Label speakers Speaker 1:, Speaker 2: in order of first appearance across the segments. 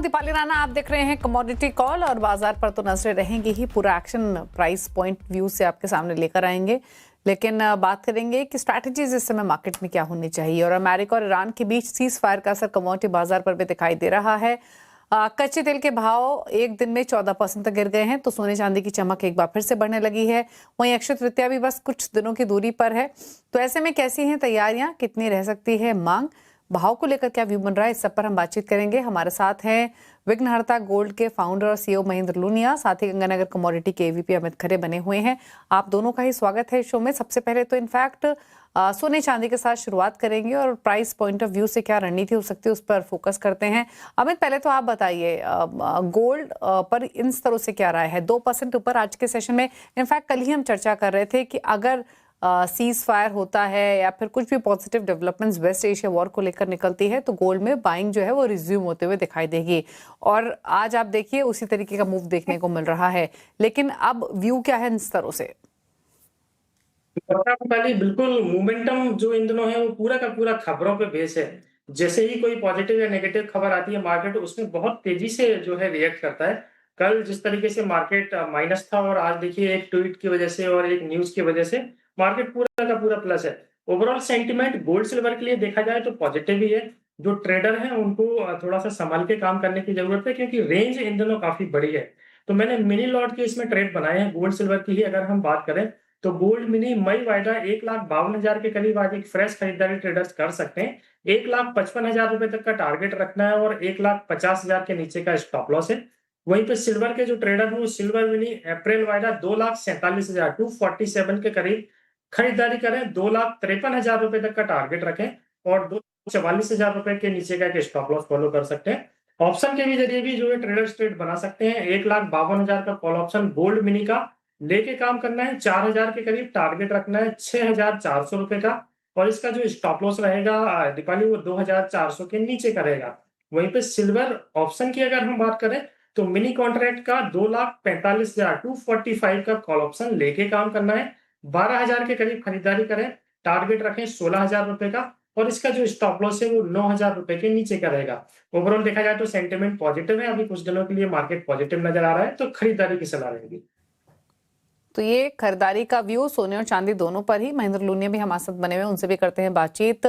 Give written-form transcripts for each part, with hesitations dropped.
Speaker 1: हूं दीपाली राणा, आप देख रहे हैं कमोडिटी कॉल और बाजार पर तो नजरें रहेंगी ही। पूरा एक्शन प्राइस पॉइंट व्यू से आपके सामने लेकर आएंगे, लेकिन बात करेंगे कि स्ट्रैटेजीज इस समय मार्केट में क्या होनी चाहिए। और अमेरिका और ईरान के बीच सीज फायर का असर कमोडिटी बाजार पर भी दिखाई दे रहा है। कच्चे तेल के भाव एक दिन में 14% तक गिर गए हैं, तो सोने चांदी की चमक एक बार फिर से बढ़ने लगी है। वहीं अक्षय तृतीया भी बस कुछ दिनों की दूरी पर है। तो ऐसे में कैसी हैं तैयारियां, कितनी रह सकती है मांग, भाव को लेकर क्या व्यू बन रहा है, इस सब पर हम बातचीत करेंगे। हमारे साथ हैं विघ्नहर्ता गोल्ड के फाउंडर और सीईओ महेंद्र लूनिया, साथ ही गंगानगर कमोडिटी के एवीपी अमित खरे बने हुए हैं। आप दोनों का ही स्वागत है शो में। सबसे पहले तो इनफैक्ट सोने चांदी के साथ शुरुआत करेंगे और प्राइस पॉइंट ऑफ व्यू से क्या रणनीति हो सकती है उस पर फोकस करते हैं। अमित, पहले तो आप बताइए गोल्ड पर इन स्तरों से क्या राय है। 2% ऊपर आज के सेशन में। इनफैक्ट कल ही हम चर्चा कर रहे थे कि अगर सीज फायर होता है या फिर कुछ भी positive developments west Asia war को लेकर निकलती है तो गोल्ड में बाइंग जो है वो रिज्यूम होते हुए दिखाई देगी। और आज आप देखिए उसी तरीके का मूव देखने को मिल रहा है। लेकिन अब व्यू क्या है इन स्तरों से?
Speaker 2: पहले बिल्कुल मोमेंटम जो इन दिनों है वो पूरा का पूरा खबरों पे बेस है। जैसे ही कोई पॉजिटिव या नेगेटिव खबर आती है मार्केट उसमें बहुत तेजी से जो है रिएक्ट करता है। कल जिस तरीके से मार्केट माइनस था और आज देखिए एक ट्वीट की वजह से और एक न्यूज की वजह से मार्केट पूरा का पूरा प्लस है। ओवरऑल सेंटिमेंट गोल्ड सिल्वर के लिए देखा जाए तो पॉजिटिव ही है। जो ट्रेडर है उनको थोड़ा सा संभाल के काम करने की जरूरत है क्योंकि रेंज इन दिनों काफी बड़ी है। तो मैंने मिनी लॉट के इसमें ट्रेड बनाए हैं गोल्ड सिल्वर की ही अगर हम बात करें तो गोल्ड मिनी मई वायदा 1,52,000 के करीब आज एक फ्रेश खरीदारी ट्रेडर्स कर सकते हैं। 1,55,000 रुपए तक का टारगेट रखना है और 1,50,000 के नीचे का स्टॉप लॉस है। वहीं पे सिल्वर के जो ट्रेडर हैं सिल्वर मिनी अप्रैल वायदा 2,47,000 247 के करीब खरीदारी करें। 2,53,000 रुपए तक का टारगेट रखें और 2,44,000 रुपए के नीचे का एक स्टॉप लॉस फॉलो कर सकते हैं। ऑप्शन के भी जरिए भी जो है ट्रेडर्स ट्रेड बना सकते हैं। 1,52,000 का कॉल ऑप्शन गोल्ड मिनी का लेके काम करना है। 4,000 के करीब टारगेट रखना है। 6,400 रुपए का और इसका जो स्टॉप लॉस रहेगा दीपाली वो 2,400 के नीचे का रहेगा। वहीं पे सिल्वर ऑप्शन की अगर हम बात करें तो मिनी कॉन्ट्रैक्ट का 2,45,000 245 का कॉल ऑप्शन लेके काम करना है। 12,000 के करीब खरीदारी करें। टारगेट रखें 16,000 रुपए का और इसका जो स्टॉप लॉस है वो 9,000 रुपए के नीचे का रहेगा। ओवरऑल देखा जाए तो सेंटिमेंट पॉजिटिव है। अभी कुछ दिनों के लिए मार्केट पॉजिटिव नजर आ रहा है तो खरीदारी की सलाह रहेगी।
Speaker 1: तो ये खरीदारी का व्यू सोने और चांदी दोनों पर ही। महेंद्र लूनिया भी हमारे साथ बने हुए, उनसे भी करते हैं बातचीत।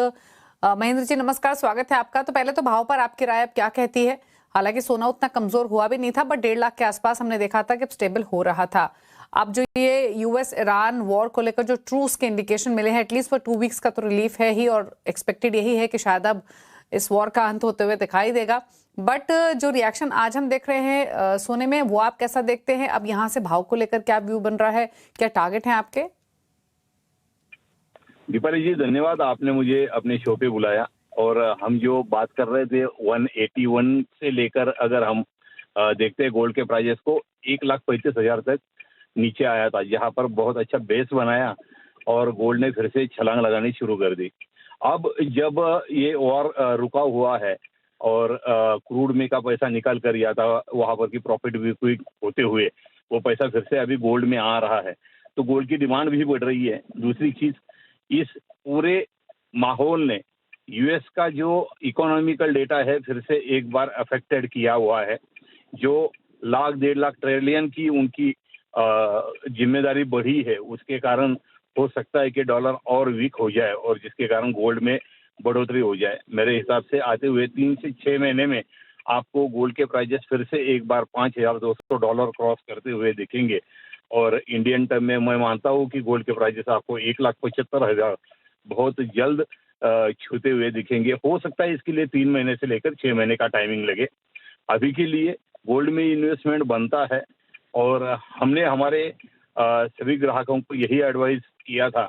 Speaker 1: महेंद्र जी नमस्कार, स्वागत है आपका। तो पहले तो भाव पर आपकी राय अब क्या कहती है? हालांकि सोना उतना कमजोर हुआ भी नहीं था, बट 1.5 लाख के आसपास हमने देखा था कि स्टेबल हो रहा था। अब जो ये यूएस ईरान वॉर को लेकर जो ट्रूस के इंडिकेशन मिले हैं, एटलीस्ट फॉर 2 वीक्स का तो रिलीफ है ही, और एक्सपेक्टेड यही है कि शायद अब इस वॉर का अंत होते हुए दिखाई देगा। बट जो रिएक्शन आज हम देख रहे हैं सोने में, वो आप कैसा देखते हैं? अब यहाँ से भाव को लेकर क्या व्यू बन रहा है, क्या टारगेट है आपके?
Speaker 3: दीपाली जी धन्यवाद, आपने मुझे अपने शो पे बुलाया। और हम जो बात कर रहे थे 181 से लेकर अगर हम देखते हैं गोल्ड के प्राइजेस को 1,35,000 तक नीचे आया था, जहां पर बहुत अच्छा बेस बनाया और गोल्ड ने फिर से छलांग लगानी शुरू कर दी। अब जब ये वॉर रुका हुआ है और क्रूड में का पैसा निकाल कर या था वहां पर की प्रॉफिट भी क्विक होते हुए वो पैसा फिर से अभी गोल्ड में आ रहा है, तो गोल्ड की डिमांड भी बढ़ रही है। दूसरी चीज, इस पूरे माहौल ने यूएस का जो इकोनॉमिकल डेटा है फिर से एक बार अफेक्टेड किया हुआ है। जो 1,00,000-1.5 ट्रिलियन की उनकी जिम्मेदारी बढ़ी है, उसके कारण हो सकता है कि डॉलर और वीक हो जाए और जिसके कारण गोल्ड में बढ़ोतरी हो जाए। मेरे हिसाब से आते हुए 3 से 6 महीने में आपको गोल्ड के प्राइजेस फिर से एक बार $5,200 क्रॉस करते हुए दिखेंगे। और इंडियन टर्म में मैं मानता हूँ कि गोल्ड के प्राइजेस आपको 1,75,000 बहुत जल्द छूते हुए दिखेंगे। हो सकता है इसके लिए 3 महीने से लेकर 6 महीने का टाइमिंग लगे। अभी के लिए गोल्ड में इन्वेस्टमेंट बनता है और हमने हमारे सभी ग्राहकों को यही एडवाइस किया था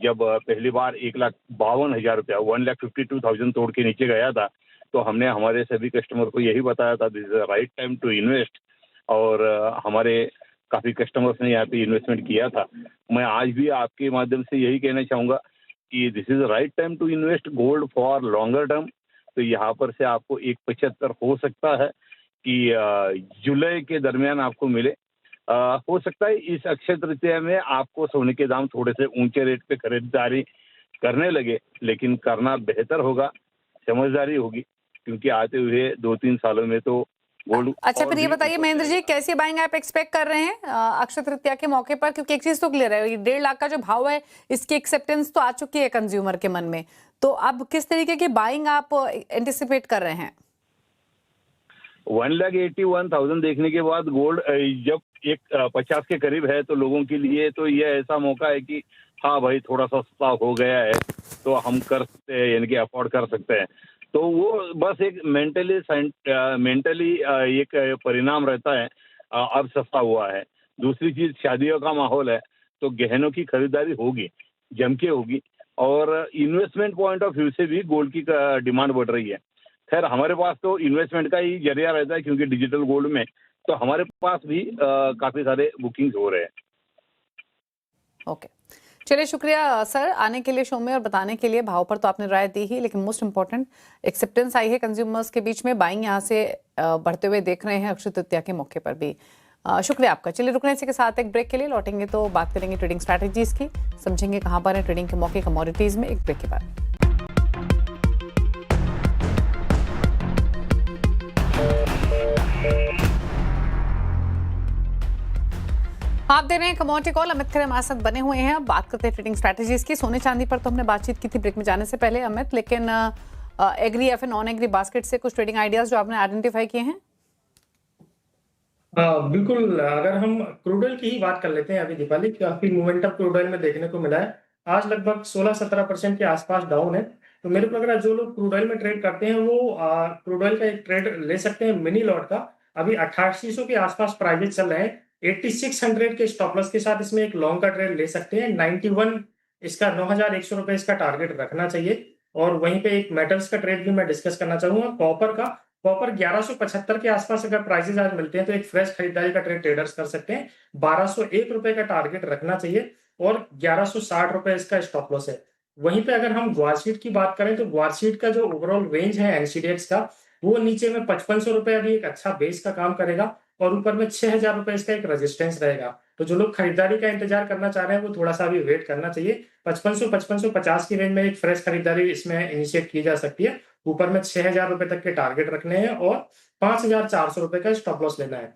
Speaker 3: जब पहली बार 1,52,000 रुपया 1,52,000 तोड़ के नीचे गया था, तो हमने हमारे सभी कस्टमर को यही बताया था this is the right time to invest. और हमारे काफी कस्टमर्स ने यहाँ पे इन्वेस्टमेंट किया था। मैं आज भी आपके माध्यम से यही कहना चाहूंगा कि this is the right time to invest gold for longer term. तो यहाँ पर से आपको 1,75 हो सकता है कि जुलाई के दरमियान आपको मिले। हो सकता है इस अक्षय तृतीया में आपको सोने के दाम थोड़े से ऊंचे रेट पे खरीदारी करने लगे, लेकिन करना बेहतर होगा, समझदारी होगी। क्योंकि आते हुए 2-3 सालों में तो गोल्ड
Speaker 1: अच्छा,
Speaker 3: और
Speaker 1: फिर ये
Speaker 3: भी
Speaker 1: बताइए
Speaker 3: ऊपर
Speaker 1: महेंद्र जी,
Speaker 3: जाएगा।
Speaker 1: कैसी बाइंग आप एक्सपेक्ट कर रहे हैं अक्षय तृतीया के मौके पर? क्योंकि एक चीज तो क्लियर है, ये 1.5 लाख का जो भाव है, इसकी एक्सेप्टेंस तो आ चुकी है कंज्यूमर के मन में। तो अब किस तरीके की बाइंग आप एंटिसिपेट कर रहे हैं?
Speaker 3: 1,81,000 देखने के बाद गोल्ड जब एक 50 के करीब है, तो लोगों के लिए तो ये ऐसा मौका है कि हाँ भाई, थोड़ा सस्ता हो गया है तो हम कर सकते हैं, यानी कि अफोर्ड कर सकते हैं। तो वो बस एक मेंटली एक परिणाम रहता है, अब सस्ता हुआ है। दूसरी चीज, शादियों का माहौल है, तो गहनों की खरीदारी होगी, जम के होगी, और इन्वेस्टमेंट पॉइंट ऑफ व्यू से भी गोल्ड की डिमांड बढ़ रही है। खैर, हमारे पास तो इन्वेस्टमेंट का ही जरिया रहता है, क्योंकि डिजिटल गोल्ड में तो हमारे पास भी काफी सारे बुकिंग्स हो रहे हैं।
Speaker 1: ओके, चलिए, शुक्रिया सर आने के लिए शो में और बताने के लिए। भाव पर तो आपने राय दी ही, लेकिन मोस्ट इंपॉर्टेंट एक्सेप्टेंस आई है कंज्यूमर्स के बीच में, बाइंग यहाँ से बढ़ते हुए देख रहे हैं अक्षय तृतीया के मौके पर भी। शुक्रिया आपका। चलिए, रुकने इसी के साथ एक ब्रेक के लिए, लौटेंगे तो बात करेंगे ट्रेडिंग स्ट्रैटेजीज की, समझेंगे कहाँ पर है ट्रेडिंग के मौके कमोडिटीज में, एक ब्रेक के बाद। आप दे रहे हैं कमोडिटी कॉल, अमित खरे हमारे साथ बने हुए हैं। अब बात करते हैं ट्रेडिंग स्ट्रैटेजीज की। सोने चांदी पर तो हमने बातचीत की थी ब्रेक में जाने से पहले अमित, लेकिन एग्री या फिर नॉन एग्री बास्केट से कुछ ट्रेडिंग आइडियाज जो आपने आइडेंटिफाई किए हैं?
Speaker 2: बिल्कुल, अगर हम क्रूड ऑयल की ही बात कर लेते हैं, अभी दीपाली काफी मोमेंटम क्रूड ऑयल में देखने को मिला है। आज लगभग 16-17% के आसपास डाउन है। तो मेरे को लग रहा है जो लोग क्रूड ऑयल में ट्रेड करते हैं वो क्रूड ऑयल का एक ट्रेड ले सकते हैं मिनी लॉट का। अभी 8800 के आसपास प्राइजेस चल रहे हैं। 8600 के स्टॉप लॉस के साथ इसमें एक लॉन्ग का ट्रेड ले सकते हैं। 91 इसका 9100 रुपए इसका टारगेट रखना चाहिए। और वहीं पे एक मेटल्स का ट्रेड भी मैं डिस्कस करना चाहूंगा, कॉपर 1175 के आसपास अगर प्राइसेस आज मिलते हैं तो एक फ्रेश खरीदारी का ट्रेड ट्रेडर्स कर सकते हैं। 1201 रुपए का टारगेट रखना चाहिए और 1160 रुपए इसका स्टॉप लॉस है। वहीं पे अगर हम ग्वारशीट की बात करें तो ग्वारशीट का जो ओवरऑल रेंज है एनसीडीएक्स का, वो नीचे में 5500 रुपए अभी एक अच्छा बेस का काम करेगा और ऊपर में 6000 रुपए इसका एक रेजिस्टेंस रहेगा। तो जो लोग खरीदारी का इंतजार करना चाह रहे हैं वो थोड़ा सा अभी वेट करना चाहिए। 5550 की रेंज में एक फ्रेश खरीदारी इसमें इनिशिएट की जा सकती है। ऊपर में 6000 रुपए तक के टारगेट रखने हैं और 5400 रुपए का स्टॉप लॉस लेना है।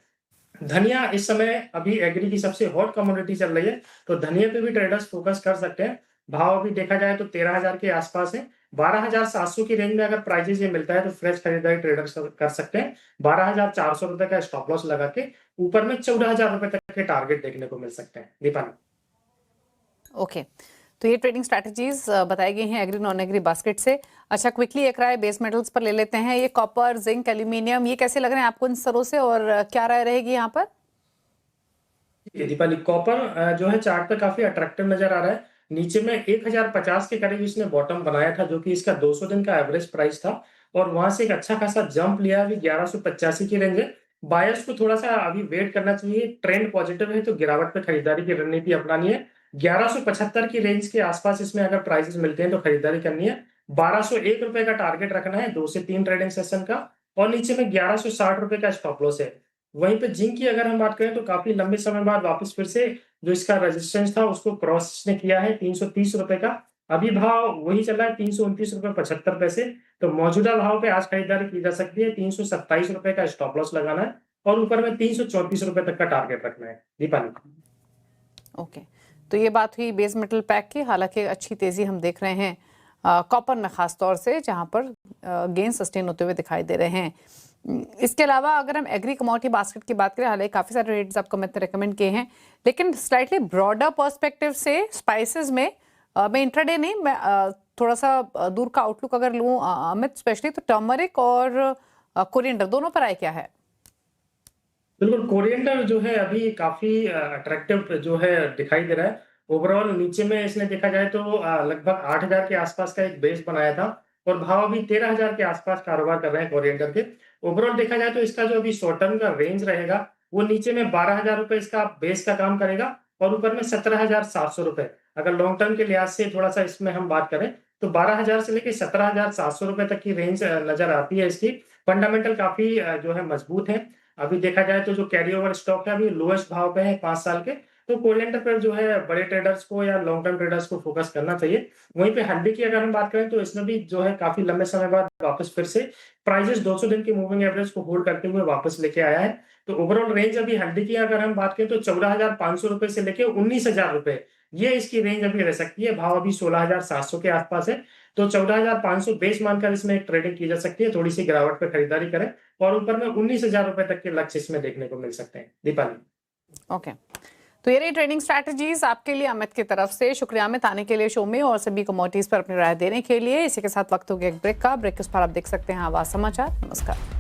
Speaker 2: धनिया इस समय अभी एग्री की सबसे हॉट कमोडिटी चल रही है, तो धनिया पे भी ट्रेडर्स फोकस कर सकते हैं। भाव अभी देखा जाए तो 13000 के आसपास है। 12700 की रेंज में अगर प्राइजेस ये मिलता है तो फ्रेश खरीदारी ट्रेडर्स कर सकते हैं। 12400 रुपए का स्टॉप लॉस लगा के ऊपर में 14000 रुपए तक के टारगेट देखने को मिल सकते हैं। दीपाली।
Speaker 1: ओके, तो ये ट्रेडिंग स्ट्रैटेजीज बताई गई हैं एग्री नॉन एग्री बास्केट से। अच्छा, क्विकली एक राय बेस मेटल्स पर ले लेते हैं। ये कॉपर, जिंक, एल्यूमिनियम, ये कैसे लग रहे हैं आपको इन स्तरों से, और क्या राय रहेगी यहाँ पर?
Speaker 2: दीपाली, कॉपर जो है चार्ट पे काफी अट्रैक्टिव नजर आ रहा है। नीचे में 1050 के करीब इसने बॉटम बनाया था, जो कि इसका 200 दिन का एवरेज प्राइस था, और वहां से एक अच्छा खासा जंप लिया। अभी 1185 की रेंज है। बायर्स को थोड़ा सा अभी वेट करना चाहिए। ट्रेंड पॉजिटिव है तो गिरावट पे खरीदारी की रणनीति अपनानी है। 1175 की रेंज के आसपास इसमें अगर प्राइसेस मिलते हैं तो खरीदारी करनी है। 1201 रुपए का टारगेट रखना है 2 से 3 ट्रेडिंग सेशन का, और नीचे में 1160 रुपए का स्टॉप लॉस है। वहीं पे जिंक की अगर हम बात करें तो काफी लंबे समय बाद वापस फिर से जो इसका रेजिस्टेंस था उसको क्रॉस इसने किया है 330 रुपए का। अभी भाव वही चल रहा है 329 रुपए 75 पैसे। तो मौजूदा भाव पे आज खरीदारी की जा सकती है। 327 रुपए का स्टॉप लॉस लगाना है और ऊपर में 334 रुपए तक का टारगेट रखना है। दीपाली।
Speaker 1: ओके, तो ये बात हुई बेस मेटल पैक की। हालांकि अच्छी तेजी हम देख रहे हैं कॉपर में खास तौर से, जहां पर गेन सस्टेन होते हुए दिखाई दे रहे हैं। इसके अलावा अगर हम एग्री कमोडिटी बास्केट की बात करें, हालांकि काफी सारे रेट्स आपको मैंने रेकमेंड किए हैं, लेकिन स्लाइटली ब्रॉडर पर्सपेक्टिव से स्पाइसेस में मैं इंट्राडे नहीं, मैं थोड़ा सा दूर का आउटलुक अगर लूं अमित, स्पेशली तो टर्मरिक और कोरिएंडर दोनों पर आए क्या है?
Speaker 2: बिल्कुल, कोरिएंडर जो है अभी काफी अट्रैक्टिव जो है दिखाई दे रहा है। ओवरऑल नीचे में इसने देखा जाए तो लगभग 8000 के आसपास का एक बेस बनाया था और भाव अभी 13000 के आसपास कारोबार कर रहे हैं कोरिएंडर के। ओवरऑल देखा जाए तो इसका जो अभी शॉर्ट टर्म का रेंज रहेगा वो नीचे में 12000 रुपए इसका बेस का काम करेगा और ऊपर में 17700 रुपए। अगर लॉन्ग टर्म के लिहाज से थोड़ा सा इसमें हम बात करें तो 12000 से लेकर 17700 रुपए तक की रेंज नजर आती है इसकी। फंडामेंटल काफी जो है मजबूत है। अभी देखा जाए तो जो कैरी ओवर स्टॉक है अभी लोएस्ट भाव पे है 5 साल के, तो कोरिएंडर पर जो है बड़े ट्रेडर्स को या लॉन्ग टर्म ट्रेडर्स को फोकस करना चाहिए। वहीं पे हल्दी की अगर हम बात करें तो इसमें भी जो है काफी लंबे समय बाद वापस फिर से प्राइसेस 200 दिन की मूविंग एवरेज को होल्ड करते हुए वापस लेके आया है। तो ओवरऑल रेंज अभी हल्दी की अगर हम बात करें तो 14,500 रुपए से लेके 19,000 रुपए, ये इसकी रेंज अभी रह सकती है। भाव अभी 16,700 के आसपास है। तो 14,500 बेस मानकर इसमें एक ट्रेडिंग की जा सकती है। थोड़ी सी गिरावट पे खरीदारी करें और ऊपर में 19,000 रुपए तक के लक्ष्य इसमें देखने को मिल सकते हैं। दीपाली।
Speaker 1: ओके, तो ये रही ट्रेडिंग स्ट्रैटेजीज आपके लिए अमित की तरफ से। शुक्रिया अमित आने के लिए शो में और सभी कमोडिटीज पर अपनी राय देने के लिए। इसी के साथ वक्त हो गया एक ब्रेक का। ब्रेक के उस पर आप देख सकते हैं आवाज समाचार। नमस्कार।